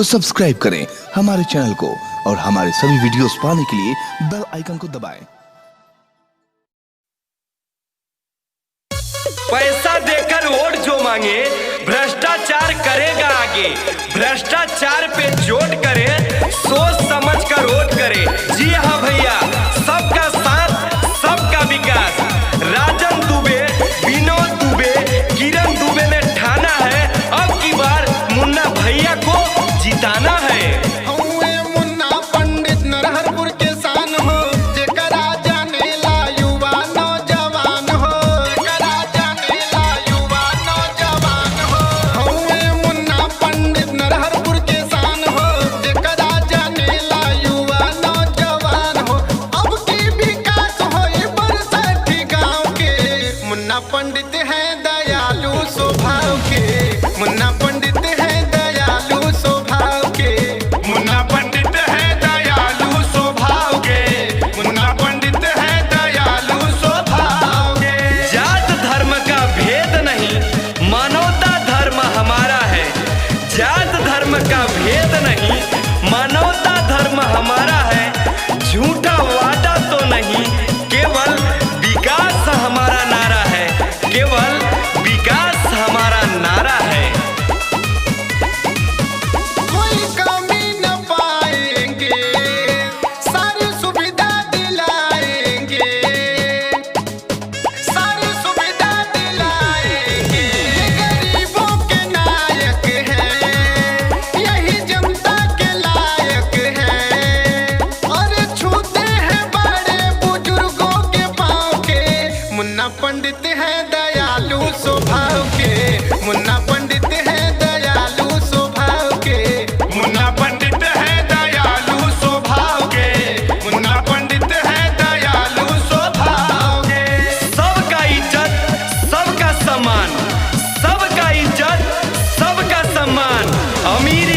तो सब्सक्राइब करें हमारे चैनल को और हमारे सभी वीडियोस पाने के लिए बेल आइकन को दबाएं। पैसा देकर वोट जो मांगे भ्रष्टाचार करेगा आगे। भ्रष्टाचार पे चोट करे, सोच समझ कर वोट करे। जी हाँ भैया, सबका साथ सबका विकास। राजन दुबे, विनोद दुबे, किरण दुबे ने ठाना है अब की बार मुन्ना भैया को जिताना है। मुन्ना पंडित नरहरपुर के शान हो, जेकरा जानेला युवा नौजवान हो, जेकरा जानेला युवा नौजवान हो। मुन्ना पंडित नरहरपुर के शान हो, जेकरा जानेला युवा नौजवान हो। अब की विकास होई बरसठी गाँव के, मुन्ना पंडित है दयालु स्वभाव के। मुन्ना पंडित है दयालु स्वभाव के। मुन्ना पंडित है दयालु स्वभाव के। मुन्ना पंडित है दयालु स्वभाव के। जात धर्म का भेद नहीं, मानवता धर्म हमारा है। जात धर्म का भेद नहीं, मानवता धर्म हमारा है। झूठा वादा तो नहीं, केवल विकास हमारा नारा है। केवल विकास हमारा नारा है। कोई कमी न पाएंगे, सारी सुविधा दिलाएंगे, सारी सुविधा दिलाएंगे। ये गरीबों के नायक हैं, यही जनता के लायक हैं, और छूते हैं बड़े बुजुर्गों के पाँव के। मुन्ना पंडित है दयालु स्वभाव के। मुन्ना पंडित है दयालु स्वभाव के। मुन्ना पंडित है दयालु स्वभाव के। मुन्ना पंडित है दयालु स्वभाव के। सबका इज्जत, सबका सम्मान, सबका इज्जत, सबका सम्मान। अमीर